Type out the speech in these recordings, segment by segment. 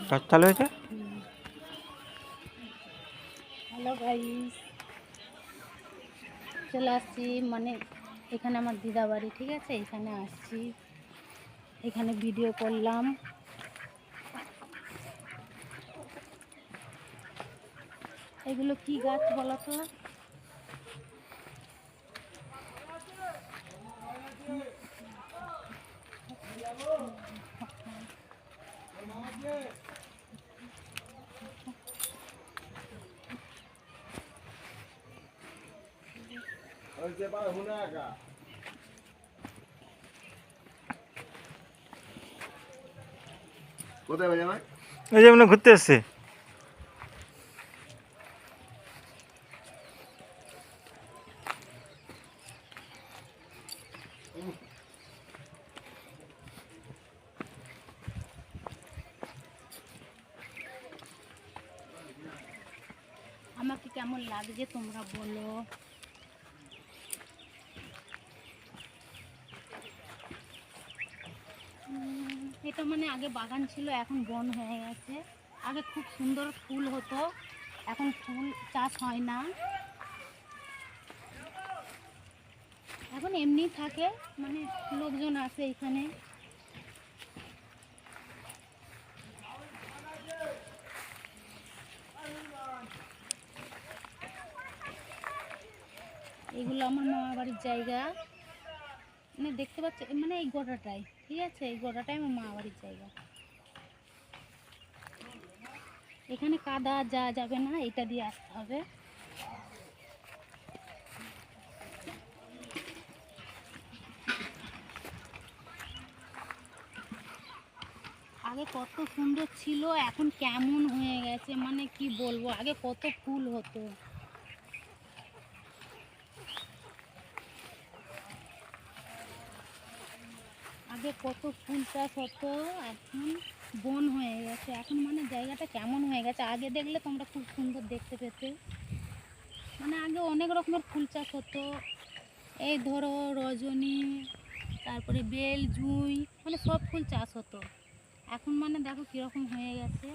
কাজ চালু হয়েছে। হ্যালো গাইস, চলে আসছি মানে এখানে আমার দিদা বাড়ি, ঠিক আছে। এখানে আসছি, এখানে ভিডিও করলাম। এগুলো কি গাছ বলো তো? কোথায় বাজে ভাই? এই যে আমরা ঘুরতে এসেছি। আমাকে কেমন লাগছে তোমরা বলো। এটা মানে আগে বাগান ছিল, এখন বন হয়ে গেছে। আগে খুব সুন্দর ফুল হতো, এখন ফুল চাষ হয় না, এখন এমনি থাকে, মানে লোকজন আসে এখানে। এগুলো আমার মামা বাড়ির জায়গা, মানে দেখতে পাচ্ছ, মানে এই গোটাটাই, ঠিক আছে, এই গোটাটাই আমার মামা বাড়ির জায়গা। এখানে কাদা যা যাবে না, এটা দিয়ে আসতে হবে। আগে কত সুন্দর ছিল, এখন কেমন হয়ে গেছে, মানে কি বলবো। আগে কত ফুল হতো, আগে কত ফুল চাষ হতো, এখন বন হয়ে গেছে। এখন মানে জায়গাটা কেমন হয়ে গেছে। আগে দেখলে তোমরা খুব সুন্দর দেখতে পেতে, মানে আগে অনেক রকমের ফুল চাষ হতো। এই ধরো রজনী, তারপরে বেল, জুঁই, মানে সব ফুল চাষ হতো। এখন মানে দেখো কীরকম হয়ে গেছে,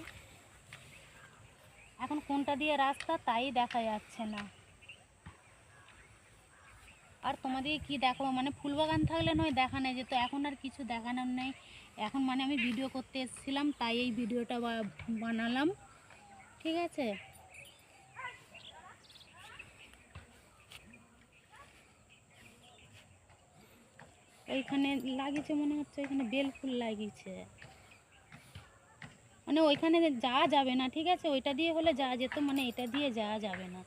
এখন কোনটা দিয়ে রাস্তা তাই দেখা যাচ্ছে না। আর তোমাদেরকে কি দেখাবো, মানে ফুল বাগান থাকলে নয় দেখানো যেত, এখন আর কিছু দেখানোর নেই। এখন মানে আমি ভিডিও করতে এসেছিলাম, তাই এই ভিডিওটা বানালাম, ঠিক আছে। ওইখানে লাগিয়েছে মনে হচ্ছে, ওইখানে বেল ফুল লাগিয়েছে, মানে ওইখানে যাওয়া যাবে না, ঠিক আছে। ওইটা দিয়ে হলে যাওয়া যেত, মানে এটা দিয়ে যাওয়া যাবে না।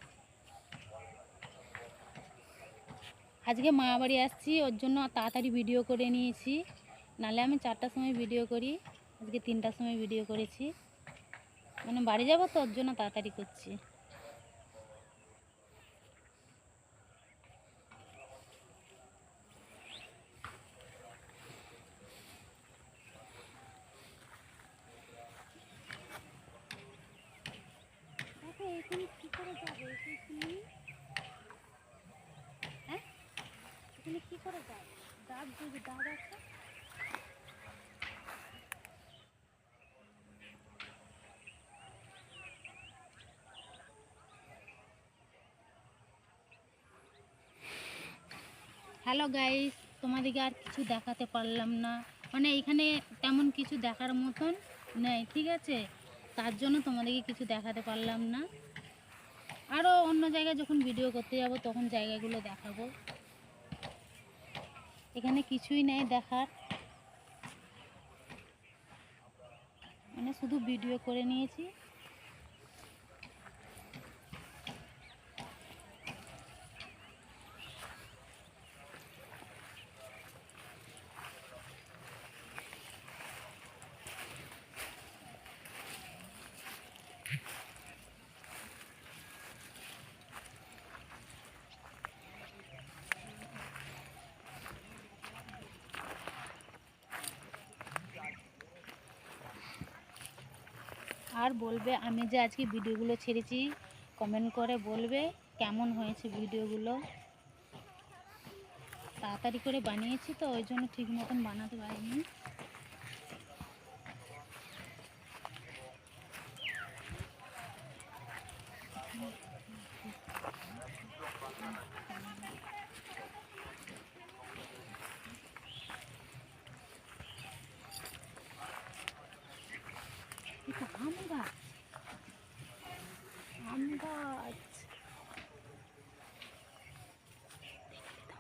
আজকে মামা বাড়ি আসছি, ওর জন্য তাড়াতাড়ি ভিডিও করে নিয়েছি, নাহলে আমি 4টার সময় ভিডিও করি, আজকে 3টার সময় ভিডিও করেছি, মানে বাড়ি যাবো তো, ওর জন্য তাড়াতাড়ি করছি। দেখো এখানে কী করে যাবে, হ্যাঁ এখানে কী করে যাবে, ডাব যদি ডাব আছে। হ্যালো গাইস, তোমাদেরকে আর কিছু দেখাতে পারলাম না, মানে এখানে তেমন কিছু দেখার মতন নেই, ঠিক আছে, তার জন্য তোমাদেরকে কিছু দেখাতে পারলাম না। আরও অন্য জায়গায় যখন ভিডিও করতে যাব তখন জায়গাগুলো দেখাবো। এখানে কিছুই নেই দেখার, মানে শুধু ভিডিও করে নিয়েছি। আর বলবে আমি যে আজকে ভিডিওগুলো ছেড়েছি, কমেন্ট করে বলবে কেমন হয়েছে ভিডিওগুলো। তাড়াতাড়ি করে বানিয়েছি তো, ওই জন্য ঠিক মতন বানাতে পারিনি। আম গাছ, আম গাছ।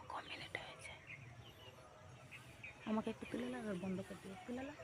ক মিনিট হয়েছে, আমাকে একটু তুলে লাগার বন্ধ করে দিয়ে তুলে লাগ।